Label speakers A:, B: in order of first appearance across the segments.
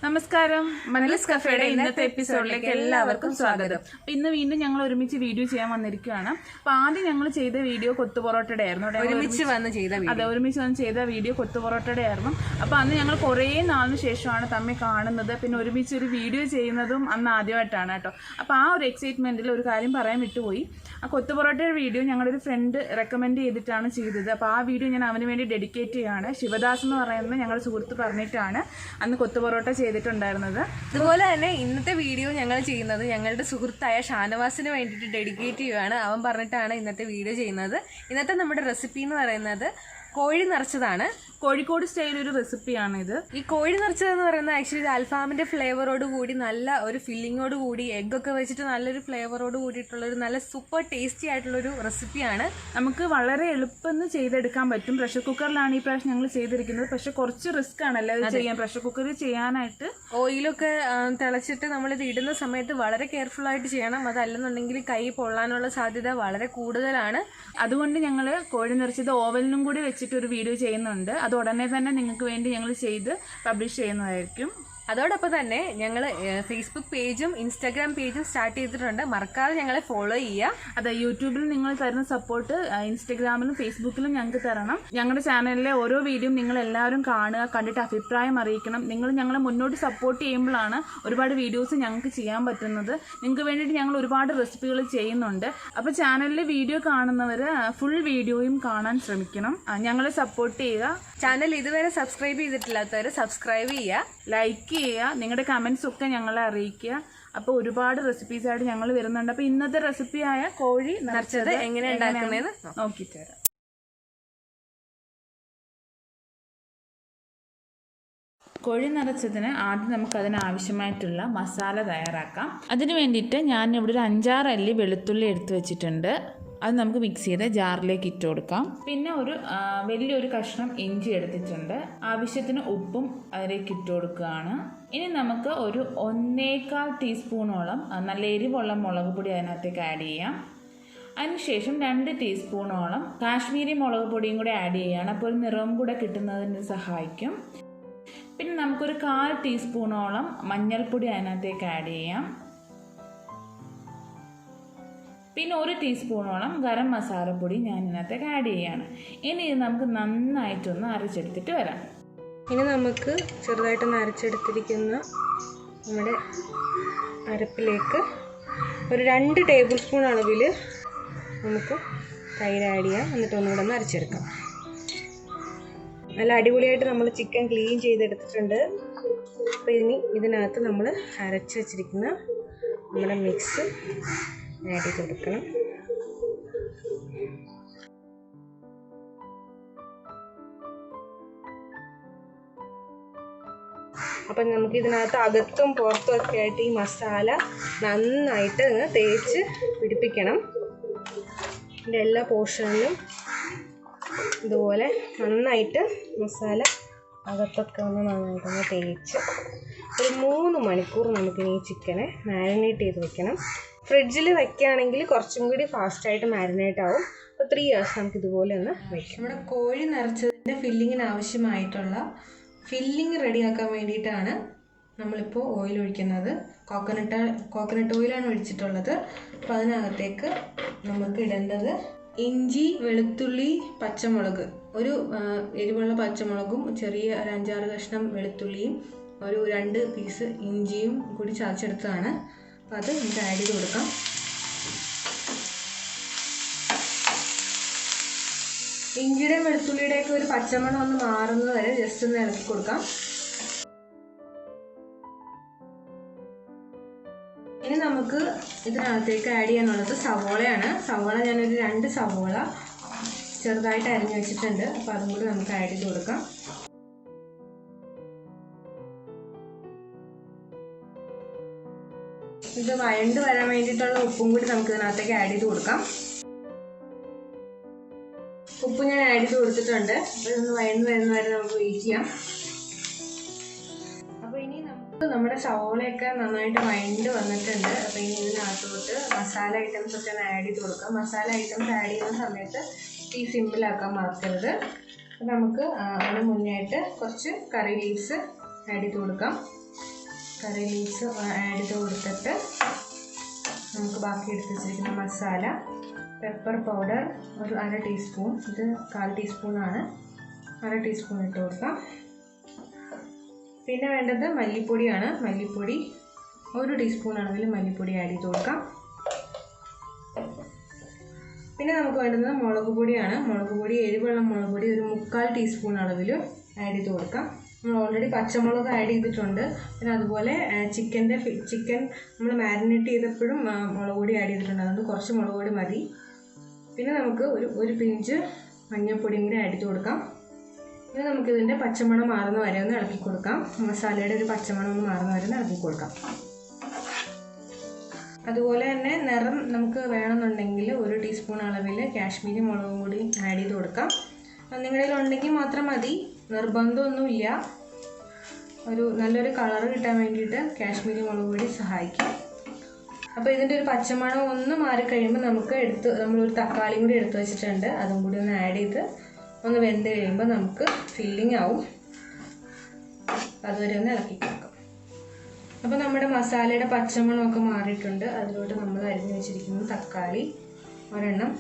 A: നമസ്കാരം, മലയാളം കഫേയുടെ ഇന്നത്തെ എപ്പിസോഡിലേക്ക് എല്ലാവർക്കും സ്വാഗതം. ഇന്ന് വീണ്ടും ഞങ്ങൾ ഒരുമിച്ച് വീഡിയോ ചെയ്യാൻ വന്നിരിക്കുകയാണ്. അപ്പോൾ ആദ്യം ഞങ്ങൾ ചെയ്ത വീഡിയോ കൊത്തു പൊറോട്ടയുടെ ആയിരുന്നു. ഒരുമിച്ച് വന്ന് ചെയ്ത വീഡിയോ കൊത്തു പൊറോട്ടയുടെ ആയിരുന്നു. അപ്പോൾ അന്ന് ഞങ്ങൾ കുറേ നാളിന് ശേഷമാണ് തമ്മിൽ കാണുന്നത്. പിന്നെ ഒരുമിച്ച് ഒരു വീഡിയോ ചെയ്യുന്നതും അന്ന് ആദ്യമായിട്ടാണ് കേട്ടോ. അപ്പോൾ ആ ഒരു എക്സൈറ്റ്മെൻറ്റിൽ ഒരു കാര്യം പറയാൻ വിട്ടുപോയി. ആ കൊത്തു പൊറോട്ടയുടെ വീഡിയോ ഞങ്ങളുടെ ഒരു ഫ്രണ്ട് റെക്കമെൻഡ് ചെയ്തിട്ടാണ് ചെയ്തത്. അപ്പോൾ ആ വീഡിയോ ഞാൻ അവന് വേണ്ടി ഡെഡിക്കേറ്റ് ചെയ്യുകയാണ്. ശിവദാസ് എന്ന് പറയുന്നത് ഞങ്ങളുടെ സുഹൃത്ത് പറഞ്ഞിട്ടാണ് അന്ന് കൊത്തു പൊറോട്ട ചെയ്തിട്ടുണ്ടായിരുന്നത്.
B: അതുപോലെ തന്നെ ഇന്നത്തെ വീഡിയോ ഞങ്ങൾ ചെയ്യുന്നത് ഞങ്ങളുടെ സുഹൃത്തായ ഷാനവാസിന് വേണ്ടിയിട്ട് ഡെഡിക്കേറ്റ് ചെയ്യുകയാണ്. അവൻ പറഞ്ഞിട്ടാണ് ഇന്നത്തെ വീഡിയോ ചെയ്യുന്നത്. ഇന്നത്തെ നമ്മുടെ റെസിപ്പി എന്ന് പറയുന്നത് കോഴി നിറച്ചതാണ്.
A: കോഴിക്കോട് സ്റ്റൈൽ ഒരു റെസിപ്പിയാണ് ഇത്.
B: ഈ കോഴി നിറച്ചതെന്ന് പറയുന്നത് ആക്ച്വലി ഇത് അൽഫാമിൻ്റെ ഫ്ലേവറോട് കൂടി നല്ല ഒരു ഫില്ലിങ്ങോട് കൂടി എഗ്ഗൊക്കെ വെച്ചിട്ട് നല്ലൊരു ഫ്ലേവറോട് കൂടിയിട്ടുള്ളൊരു നല്ല സൂപ്പർ ടേസ്റ്റി ആയിട്ടുള്ളൊരു റെസിപ്പിയാണ്.
A: നമുക്ക് വളരെ എളുപ്പം ചെയ്തെടുക്കാൻ പറ്റും. പ്രഷർ കുക്കറിലാണ് ഈ പ്രാവശ്യം ഞങ്ങൾ ചെയ്തിരിക്കുന്നത്. പക്ഷെ കുറച്ച് റിസ്ക് ആണല്ലേ അത് ചെയ്യാൻ. പ്രഷർ കുക്കറിൽ ചെയ്യാനായിട്ട്
B: ഓയിലൊക്കെ തിളച്ചിട്ട് നമ്മളിത് ഇടുന്ന സമയത്ത് വളരെ കെയർഫുൾ ആയിട്ട് ചെയ്യണം. അതല്ലെന്നുണ്ടെങ്കിൽ കൈ പൊള്ളാനുള്ള സാധ്യത വളരെ കൂടുതലാണ്.
A: അതുകൊണ്ട് ഞങ്ങൾ കോഴി നിറച്ചത് ഓവലിനും കൂടി വെച്ചിട്ട് ഒരു വീഡിയോ ചെയ്യുന്നുണ്ട്. അത് ഉടനെ തന്നെ നിങ്ങൾക്ക് വേണ്ടി ഞങ്ങൾ ചെയ്ത് പബ്ലിഷ് ചെയ്യുന്നതായിരിക്കും.
B: അതോടൊപ്പം തന്നെ ഞങ്ങൾ ഫേസ്ബുക്ക് പേജും ഇൻസ്റ്റാഗ്രാം പേജും സ്റ്റാർട്ട് ചെയ്തിട്ടുണ്ട്. മറക്കാതെ ഞങ്ങളെ ഫോളോ ചെയ്യുക.
A: അതെ, യൂട്യൂബിൽ നിങ്ങൾ തരുന്ന സപ്പോർട്ട് ഇൻസ്റ്റാഗ്രാമിലും ഫേസ്ബുക്കിലും ഞങ്ങൾക്ക് തരണം. ഞങ്ങളുടെ ചാനലിലെ ഓരോ വീഡിയോയും നിങ്ങൾ എല്ലാവരും കാണുക, കണ്ടിട്ട് അഭിപ്രായം അറിയിക്കണം. നിങ്ങൾ ഞങ്ങളെ മുന്നോട്ട് സപ്പോർട്ട് ചെയ്യുമ്പോഴാണ് ഒരുപാട് വീഡിയോസ് ഞങ്ങൾക്ക് ചെയ്യാൻ പറ്റുന്നത്. നിങ്ങൾക്ക് വേണ്ടിയിട്ട് ഞങ്ങൾ ഒരുപാട് റെസിപ്പികൾ ചെയ്യുന്നുണ്ട്. അപ്പോൾ ചാനലിൽ വീഡിയോ കാണുന്നവർ ഫുൾ വീഡിയോയും കാണാൻ ശ്രമിക്കണം. ഞങ്ങളെ സപ്പോർട്ട് ചെയ്യുക.
B: ചാനൽ ഇതുവരെ സബ്സ്ക്രൈബ് ചെയ്തിട്ടില്ലാത്തവർ സബ്സ്ക്രൈബ് ചെയ്യുക,
A: ലൈക്ക് ചെയ്യുക, നിങ്ങളുടെ കമൻസ് ഒക്കെ ഞങ്ങളെ അറിയിക്കുക. അപ്പോൾ ഒരുപാട് റെസിപ്പീസായിട്ട് ഞങ്ങൾ വരുന്നുണ്ട്. അപ്പോൾ ഇന്നത്തെ റെസിപ്പിയായ കോഴി നിറച്ചത്
B: എങ്ങനെ ഉണ്ടാക്കുന്നതെന്ന്
A: നോക്കിയിട്ട് വരാം. കോഴി നിറച്ചതിന് ആദ്യം നമുക്കതിന് ആവശ്യമായിട്ടുള്ള മസാല തയ്യാറാക്കാം. അതിന് വേണ്ടിയിട്ട് ഞാൻ ഇവിടെ ഒരു 5-6 അല്ലി വെളുത്തുള്ളി എടുത്ത് വെച്ചിട്ടുണ്ട്. അത് നമുക്ക് മിക്സ് ചെയ്ത് ജാറിലേക്ക് ഇട്ട് കൊടുക്കാം. പിന്നെ ഒരു വലിയൊരു കഷ്ണം ഇഞ്ചി എടുത്തിട്ടുണ്ട്. ആവശ്യത്തിന് ഉപ്പും അതിലേക്ക് ഇട്ട് കൊടുക്കുകയാണ്. ഇനി നമുക്ക് ഒരു 1.25 ടീസ്പൂണോളം നല്ല എരിവുള്ള മുളക് പൊടി അതിനകത്തേക്ക് ആഡ് ചെയ്യാം. അതിനുശേഷം 2 ടീസ്പൂണോളം കാശ്മീരി മുളക് പൊടിയും കൂടെ ആഡ് ചെയ്യുകയാണ്. അപ്പോൾ ഒരു നിറം കൂടെ കിട്ടുന്നതിന് സഹായിക്കും. പിന്നെ നമുക്കൊരു 1/4 ടീസ്പൂണോളം മഞ്ഞൾപ്പൊടി അതിനകത്തേക്ക് ആഡ് ചെയ്യാം. പിന്നെ 1 ടീസ്പൂണോളം ഗരം മസാലപ്പൊടി ഞാൻ ഇതിനകത്തേക്ക് ആഡ് ചെയ്യുകയാണ്. ഇനി ഇത് നമുക്ക് നന്നായിട്ടൊന്ന് അരച്ചെടുത്തിട്ട് വരാം.
B: ഇനി നമുക്ക് ചെറുതായിട്ടൊന്ന് അരച്ചെടുത്തിരിക്കുന്ന നമ്മുടെ അരപ്പിലേക്ക് ഒരു 2 ടേബിൾ സ്പൂൺ അളവിൽ നമുക്ക് തൈര് ആഡ് ചെയ്യാം. എന്നിട്ട് ഒന്നുകൂടെ ഒന്ന് അരച്ചെടുക്കാം. നല്ല അടിപൊളിയായിട്ട് നമ്മൾ ചിക്കൻ ക്ലീൻ ചെയ്തെടുത്തിട്ടുണ്ട്. അപ്പോൾ ഇനി ഇതിനകത്ത് നമ്മൾ അരച്ച് വെച്ചിരിക്കുന്ന നമ്മുടെ മിക്സ് ആഡ് ചെയ്ത് കൊടുക്കണം. അപ്പം നമുക്ക് ഇതിനകത്ത് അകത്തും പുറത്തും ഒക്കെ ആയിട്ട് ഈ മസാല നന്നായിട്ട് അങ്ങ് തേച്ച് പിടിപ്പിക്കണം. ഇതിൻ്റെ എല്ലാ പോർഷനിലും ഇതുപോലെ നന്നായിട്ട് മസാല അകത്തൊക്കെ ഒന്ന് നന്നായിട്ടൊന്ന് തേച്ച് ഒരു 3 മണിക്കൂർ നമുക്കിനി ഈ ചിക്കനെ മാരിനേറ്റ് ചെയ്ത് വെക്കണം. ഫ്രിഡ്ജിൽ വെക്കുകയാണെങ്കിൽ കുറച്ചും കൂടി ഫാസ്റ്റായിട്ട് മാരിനേറ്റ് ആവും. അപ്പോൾ 3 hours നമുക്ക് ഇതുപോലെ ഒന്ന് വയ്ക്കാം. നമ്മുടെ കോഴി നിറച്ചതിൻ്റെ ഫില്ലിങ്ങിന് ആവശ്യമായിട്ടുള്ള ഫില്ലിങ് റെഡിയാക്കാൻ വേണ്ടിയിട്ടാണ് നമ്മളിപ്പോൾ ഓയിൽ ഒഴിക്കുന്നത്. കോക്കനട്ട് ഓയിലാണ് ഒഴിച്ചിട്ടുള്ളത്. അപ്പോൾ അതിനകത്തേക്ക് നമുക്ക് ഇടേണ്ടത് ഇഞ്ചി, വെളുത്തുള്ളി, പച്ചമുളക്, ഒരു എരിവുള്ള പച്ചമുളകും ചെറിയ ഒരു 5-6 കഷ്ണം വെളുത്തുള്ളിയും ഒരു 2 പീസ് ഇഞ്ചിയും കൂടി ചതച്ചെടുത്തതാണ്. അപ്പോൾ അത് നമുക്ക് ആഡ് ചെയ്ത് കൊടുക്കാം. ഇഞ്ചിയുടെയും വെളുത്തുള്ളിയുടെയൊക്കെ ഒരു പച്ചമണം ഒന്ന് മാറുന്നത് വരെ ജസ്റ്റ് ഒന്ന് ഇളക്കി കൊടുക്കാം. ഇനി നമുക്ക് ഇതിനകത്തേക്ക് ആഡ് ചെയ്യാനുള്ളത് സവോളയാണ്. സവോള ഞാനൊരു 2 സവോള ചെറുതായിട്ട് അരിഞ്ഞു വെച്ചിട്ടുണ്ട്. അപ്പോൾ അതും കൂടി നമുക്ക് ആഡ് ചെയ്ത് കൊടുക്കാം. ഇത് വഴണ്ട് വരാൻ വേണ്ടിയിട്ടുള്ള ഉപ്പും കൂടി നമുക്ക് ഇതിനകത്തേക്ക് ആഡ് ചെയ്ത് കൊടുക്കാം. ഉപ്പ് ഞാൻ ആഡ് ചെയ്ത് കൊടുത്തിട്ടുണ്ട്. അപ്പോൾ ഇതൊന്ന് വഴണ്ട് വരുന്ന വരെ നമുക്ക് വെയിറ്റ് ചെയ്യാം. അപ്പോൾ ഇനി നമുക്ക് നമ്മുടെ സവോളയൊക്കെ നന്നായിട്ട് വഴണ്ട് വന്നിട്ടുണ്ട്. അപ്പോൾ ഇനി ഇതിനകത്തോട്ട് മസാല ഐറ്റംസ് ഒക്കെ ആഡ് ചെയ്ത് കൊടുക്കാം. മസാല ഐറ്റംസ് ആഡ് ചെയ്യുന്ന സമയത്ത് ഈ സിമ്പിളാക്കാൻ മറക്കരുത്. അപ്പോൾ നമുക്ക് അതിന് മുന്നേ ആയിട്ട് കുറച്ച് കറി ലീവ്സ് ആഡ് ചെയ്ത് കൊടുക്കാം. കറി ലീവ്സ് ആഡ് ചെയ്ത് കൊടുത്തിട്ട് നമുക്ക് ബാക്കി എടുത്ത് വെച്ചിരിക്കുന്ന മസാല, പെപ്പർ പൗഡർ ഒരു 1/2 ടീസ്പൂൺ, ഇത് 1/4 ടീസ്പൂണാണ്, 1/2 ടീസ്പൂൺ ഇട്ട് കൊടുക്കാം. പിന്നെ വേണ്ടത് മല്ലിപ്പൊടിയാണ്. മല്ലിപ്പൊടി 1 ടീസ്പൂൺ അളവിൽ മല്ലിപ്പൊടി ആഡ് ചെയ്ത് കൊടുക്കാം. പിന്നെ നമുക്ക് വേണ്ടുന്നത് മുളക് പൊടിയാണ്. മുളക് പൊടി, എരിവുള്ള മുളക് പൊടി ഒരു 3/4 ടീസ്പൂൺ അളവിൽ ആഡ് ചെയ്ത് കൊടുക്കാം. നമ്മൾ ഓൾറെഡി പച്ചമുളക് ആഡ് ചെയ്തിട്ടുണ്ട്. പിന്നെ അതുപോലെ ചിക്കൻ നമ്മൾ മാരിനേറ്റ് ചെയ്തപ്പോഴും മുളക് പൊടി ആഡ് ചെയ്തിട്ടുണ്ട്, അതുകൊണ്ട് കുറച്ച് മുളക് പൊടി മതി. പിന്നെ നമുക്ക് ഒരു പിഞ്ച് മഞ്ഞൾപ്പൊടിയും കൂടി ആഡ് ചെയ്ത് കൊടുക്കാം. പിന്നെ നമുക്കിതിൻ്റെ പച്ചമണം മാറുന്ന വരെ ഒന്ന് ഇളക്കി കൊടുക്കാം. മസാലയുടെ ഒരു പച്ചമണം ഒന്ന് മാറുന്ന വരെ ഒന്ന് ഇളക്കി കൊടുക്കാം. അതുപോലെ തന്നെ നിറം നമുക്ക് വേണമെന്നുണ്ടെങ്കിൽ 1 ടീസ്പൂൺ അളവിൽ കാശ്മീരി മുളകും കൂടി ആഡ് ചെയ്ത് കൊടുക്കാം. നിങ്ങളിൽ ഉണ്ടെങ്കിൽ മാത്രം മതി, നിർബന്ധമൊന്നുമില്ല. നല്ലൊരു കളർ കിട്ടാൻ വേണ്ടിയിട്ട് കാശ്മീരി മുളക് പൊടി സഹായിക്കും. അപ്പോൾ ഇതിൻ്റെ ഒരു പച്ചമണം ഒന്ന് മാറിക്കഴിയുമ്പോൾ നമ്മളൊരു തക്കാളിയും കൂടി എടുത്ത് വെച്ചിട്ടുണ്ട്, അതും കൂടി ഒന്ന് ആഡ് ചെയ്ത് ഒന്ന് വെന്ത് കഴിയുമ്പോൾ നമുക്ക് ഫില്ലിംഗ് ആവും. അതുവരെ ഒന്ന് ഇളക്കി കൊടുക്കാം. അപ്പോൾ നമ്മുടെ മസാലയുടെ പച്ചമണമൊക്കെ മാറിയിട്ടുണ്ട്. അതിലോട്ട് നമ്മൾ അരിഞ്ഞ് വെച്ചിരിക്കുന്ന തക്കാളി ഒരെണ്ണം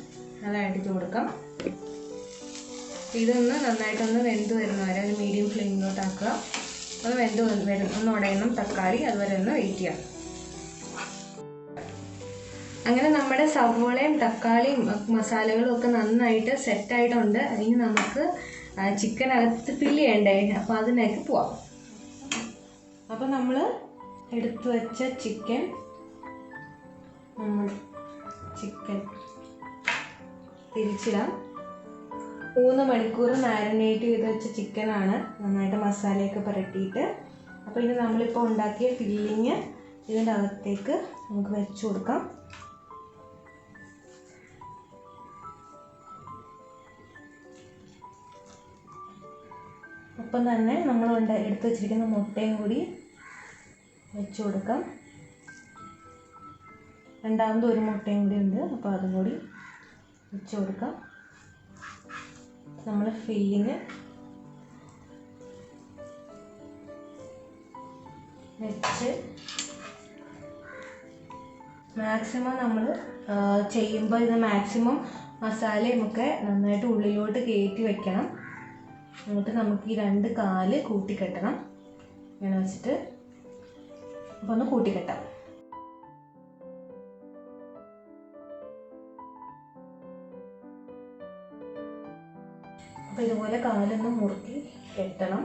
B: അത് ആഡ് ചെയ്ത് കൊടുക്കാം. ഇതൊന്ന് നന്നായിട്ടൊന്ന് വെന്ത് വരുന്നവരെ ഒരു മീഡിയം ഫ്ലെയിമിലോട്ടാക്കുക. അത് ഒന്ന് ഉടയണം തക്കാളി, അതുവരെ ഒന്ന് വെയിറ്റ് ചെയ്യാം. അങ്ങനെ നമ്മുടെ സവോളയും തക്കാളിയും മസാലകളും ഒക്കെ നന്നായിട്ട് സെറ്റായിട്ടുണ്ട്. ഇനി നമുക്ക് ചിക്കൻ അകത്ത് ഫില്ല് ചെയ്യണ്ടേ, അപ്പോൾ അതിലേക്ക് പോവാം. അപ്പോൾ നമ്മൾ എടുത്തു വെച്ച ചിക്കൻ തിരിച്ചിടാം. 3 മണിക്കൂർ മാരിനേറ്റ് ചെയ്ത് വെച്ച ചിക്കനാണ്, നന്നായിട്ട് മസാലയൊക്കെ പുരട്ടിയിട്ട്. അപ്പോൾ ഇനി നമ്മളിപ്പോൾ ഉണ്ടാക്കിയ ഫില്ലിങ് ഇതിൻ്റെ അകത്തേക്ക് നമുക്ക് വെച്ച് കൊടുക്കാം. ഒപ്പം തന്നെ നമ്മൾ എടുത്ത് വെച്ചിരിക്കുന്ന മുട്ടയും കൂടി വെച്ച് കൊടുക്കാം. രണ്ടാമത് ഒരു മുട്ടയും കൂടി ഉണ്ട്, അപ്പോൾ അതും കൂടി വെച്ച് കൊടുക്കാം. നമ്മൾ ഫില്ലിങ് വെച്ച് മാക്സിമം നമ്മൾ ചെയ്യുമ്പോൾ ഇത് മാക്സിമം മസാലയും ഒക്കെ നന്നായിട്ട് ഉള്ളിലോട്ട് കയറ്റി വെക്കണം. എന്നിട്ട് നമുക്ക് ഈ 2 കാല് കൂട്ടിക്കെട്ടണം. ഇങ്ങനെ വെച്ചിട്ട് അപ്പോൾ ഒന്ന് കൂട്ടിക്കെട്ടാം. അപ്പോൾ ഇതുപോലെ കാലൊന്ന് മുറുക്കി കെട്ടണം.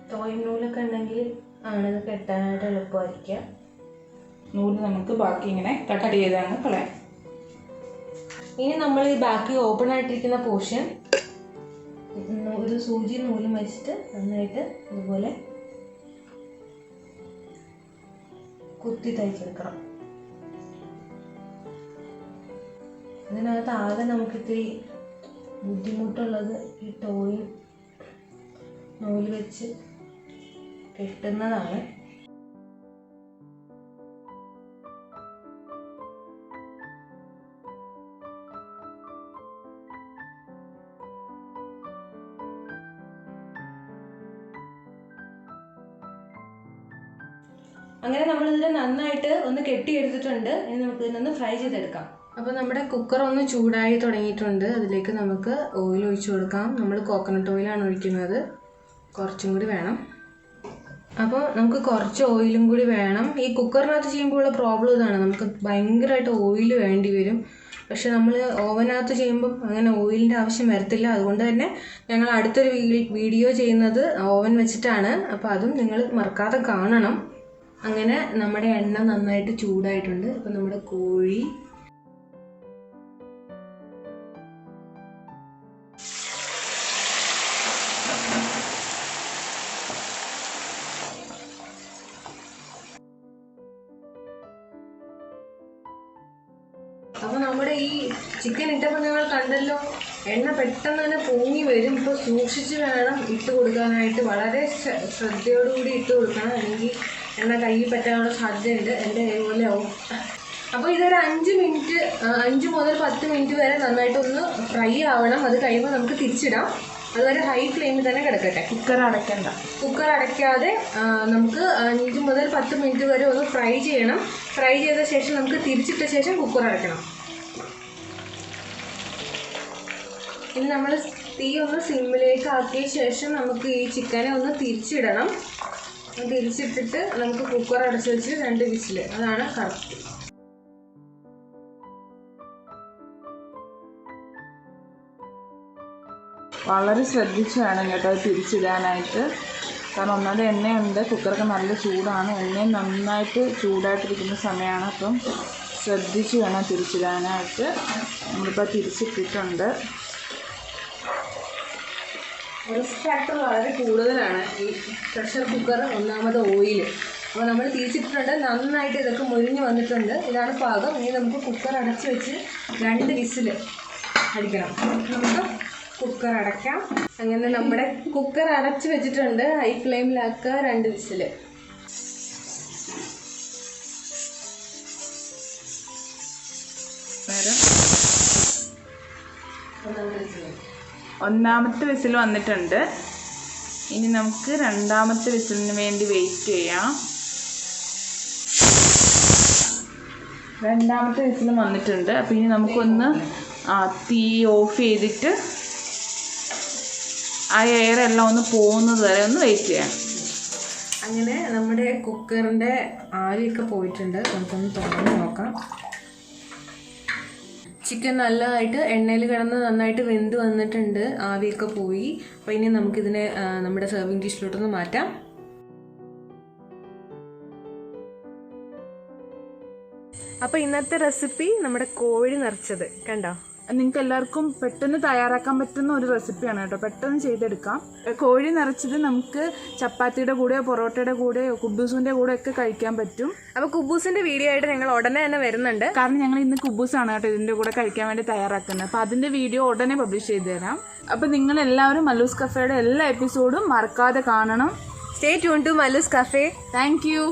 B: തോയൽ നൂലൊക്കെ ഉണ്ടെങ്കിൽ ഇത് കെട്ടാനായിട്ട് എളുപ്പമായിരിക്കുക.
A: നൂല് നമുക്ക് ബാക്കി ഇങ്ങനെ കട്ട് ചെയ്താണ് കളയാം.
B: ഇനി നമ്മൾ ഈ ബാക്കി ഓപ്പൺ ആയിട്ടിരിക്കുന്ന പോർഷൻ ഒരു സൂചി നൂലും വെച്ചിട്ട് നന്നായിട്ട് ഇതുപോലെ കുത്തി തയ്ച്ചെടുക്കണം. ഇതിനകത്ത് ആകെ നമുക്കിത്തിരി ബുദ്ധിമുട്ടുള്ളത് ഈ നൂല് വെച്ച് കെട്ടുന്നതാണ്. അങ്ങനെ നമ്മളിതിൽ നന്നായിട്ട് ഒന്ന് കെട്ടിയെടുത്തിട്ടുണ്ട്. ഇനി നമുക്ക് ഇതിനൊന്ന് ഫ്രൈ ചെയ്തെടുക്കാം. അപ്പോൾ നമ്മുടെ കുക്കർ ഒന്ന് ചൂടായി തുടങ്ങിയിട്ടുണ്ട്. അതിലേക്ക് നമുക്ക് ഓയിൽ ഒഴിച്ചു കൊടുക്കാം. നമ്മൾ കോക്കനട്ട് ഓയിലാണ് ഒഴിക്കുന്നത്, കുറച്ചും കൂടി വേണം. അപ്പോൾ നമുക്ക് കുറച്ച് ഓയിലും കൂടി വേണം. ഈ കുക്കറിനകത്ത് ചെയ്യുമ്പോൾ ഉള്ള പ്രോബ്ലം ഇതാണ്, നമുക്ക് ഭയങ്കരമായിട്ട് ഓയിൽ വേണ്ടി വരും. പക്ഷെ നമ്മൾ ഓവനകത്ത് ചെയ്യുമ്പം അങ്ങനെ ഓയിലിൻ്റെ ആവശ്യം വരത്തില്ല. അതുകൊണ്ട് തന്നെ ഞങ്ങൾ അടുത്തൊരു വീഡിയോ ചെയ്യുന്നത് ഓവൻ വെച്ചിട്ടാണ്. അപ്പോൾ അതും നിങ്ങൾ മറക്കാതെ കാണണം. അങ്ങനെ നമ്മുടെ എണ്ണ നന്നായിട്ട് ചൂടായിട്ടുണ്ട്. അപ്പോൾ നമ്മുടെ കോഴി അപ്പോൾ നമ്മുടെ ഈ ചിക്കൻ ഇട്ടപ്പോൾ നിങ്ങൾ കണ്ടല്ലോ, എണ്ണ പെട്ടെന്ന് തന്നെ പൊങ്ങി വരും. ഇപ്പോൾ സൂക്ഷിച്ച് വേണം ഇട്ട് കൊടുക്കാനായിട്ട്, വളരെ ശ്രദ്ധയോടുകൂടി ഇട്ട് കൊടുക്കണം, അല്ലെങ്കിൽ എണ്ണ കയ്യിൽ പറ്റാനുള്ള സാധ്യതയുണ്ട്. എൻ്റെ കൈപോലെ ആവും. അപ്പോൾ ഇതൊരു 5 മുതൽ 10 മിനിറ്റ് വരെ നന്നായിട്ടൊന്ന് ഫ്രൈ ആവണം. അത് കഴിയുമ്പോൾ നമുക്ക് തിരിച്ചിടാം. അതുവരെ ഹൈ ഫ്ലെയിമിൽ തന്നെ കിടക്കട്ടെ.
A: കുക്കർ അടയ്ക്കണ്ട.
B: കുക്കർ അടയ്ക്കാതെ നമുക്ക് 5 മുതൽ 10 മിനിറ്റ് വരെ ഒന്ന് ഫ്രൈ ചെയ്യണം. ഫ്രൈ ചെയ്ത ശേഷം നമുക്ക് തിരിച്ചിട്ട ശേഷം കുക്കർ അടയ്ക്കണം. ഇനി നമ്മൾ തീ ഒന്ന് സിമ്മിലേക്ക് ആക്കിയ ശേഷം നമുക്ക് ഈ ചിക്കനെ ഒന്ന് തിരിച്ചിടണം. തിരിച്ചിട്ടിട്ട് നമുക്ക് കുക്കർ അടച്ചു വെച്ച് 2 വിസിൽ. അതാണ് കറക്റ്റ്.
A: വളരെ ശ്രദ്ധിച്ച് വേണം കേട്ടോ അത് തിരിച്ചിടാനായിട്ട്. കാരണം ഒന്നാമത് എണ്ണയുണ്ട്, കുക്കറൊക്കെ നല്ല ചൂടാണ്, എണ്ണയും നന്നായിട്ട് ചൂടായിട്ടിരിക്കുന്ന സമയമാണ്. അപ്പം ശ്രദ്ധിച്ച് വേണം തിരിച്ചിടാനായിട്ട്. നമ്മളിപ്പോൾ തിരിച്ചിട്ടിട്ടുണ്ട്.
B: റിസ്ക് ഫാക്ടർ വളരെ കൂടുതലാണ് ഈ പ്രഷർ കുക്കർ. ഒന്നാമത് ഓയിൽ. അപ്പോൾ നമ്മൾ തിരിച്ചിട്ടിട്ടുണ്ട്, നന്നായിട്ട് ഇതൊക്കെ മുരിഞ്ഞ് വന്നിട്ടുണ്ട്. ഇതാണ് പാകം. ഇനി നമുക്ക് കുക്കർ അടച്ച് വെച്ച് 2 വിസിൽ അടിക്കണം. നമുക്ക് കുക്കർ അടയ്ക്കാം. അങ്ങനെ നമ്മുടെ കുക്കർ അടച്ച് വെച്ചിട്ടുണ്ട്. ഹൈ ഫ്ലെയിമിലാക്കുക, 2 വിസിൽ.
A: ഒന്നാമത്തെ വിസിൽ വന്നിട്ടുണ്ട്. ഇനി നമുക്ക് രണ്ടാമത്തെ വിസിലിന് വേണ്ടി വെയിറ്റ് ചെയ്യാം. രണ്ടാമത്തെ വിസിലും വന്നിട്ടുണ്ട്. അപ്പോൾ ഇനി നമുക്കൊന്ന് തീ ഓഫ് ചെയ്തിട്ട് ആ എയറെല്ലാം ഒന്ന് പോകുന്നത് വരെ ഒന്ന് വെയിറ്റ് ചെയ്യാം.
B: അങ്ങനെ നമ്മുടെ കുക്കറിൻ്റെ ആവിയൊക്കെ പോയിട്ടുണ്ട്. നമുക്കൊന്ന് തുറന്ന് നോക്കാം. ചിക്കൻ നല്ലതായിട്ട് എണ്ണയിൽ കിടന്ന് നന്നായിട്ട് വെന്ത് വന്നിട്ടുണ്ട്. ആവിയൊക്കെ പോയി. അപ്പോൾ ഇനി നമുക്കിതിനെ നമ്മുടെ സെർവിങ് ഡിഷിലോട്ടൊന്ന് മാറ്റാം. അപ്പോൾ ഇന്നത്തെ റെസിപ്പി നമ്മുടെ കോഴി നിറച്ചത് കണ്ടോ.
A: നിങ്ങൾക്ക് എല്ലാവർക്കും പെട്ടെന്ന് തയ്യാറാക്കാൻ പറ്റുന്ന ഒരു റെസിപ്പിയാണ് കേട്ടോ. പെട്ടെന്ന് ചെയ്തെടുക്കാം. കോഴി നിറച്ചത് നമുക്ക് ചപ്പാത്തിയുടെ കൂടെയോ പൊറോട്ടയുടെ കൂടെയോ കുബൂസിൻ്റെ കൂടെ ഒക്കെ കഴിക്കാൻ പറ്റും.
B: അപ്പോൾ കുബൂസിൻ്റെ വീഡിയോ ആയിട്ട് ഞങ്ങൾ ഉടനെ തന്നെ വരുന്നുണ്ട്.
A: കാരണം ഞങ്ങൾ ഇന്ന് കുബൂസാണ് കേട്ടോ ഇതിൻ്റെ കൂടെ കഴിക്കാൻ വേണ്ടി തയ്യാറാക്കുന്നത്. അപ്പോൾ അതിൻ്റെ വീഡിയോ ഉടനെ പബ്ലിഷ് ചെയ്ത് തരാം. അപ്പോൾ നിങ്ങളെല്ലാവരും മല്ലൂസ് കഫേയുടെ എല്ലാ എപ്പിസോഡും മറക്കാതെ കാണണം.
B: Stay tune to Mallus Cafe.
A: Thank U.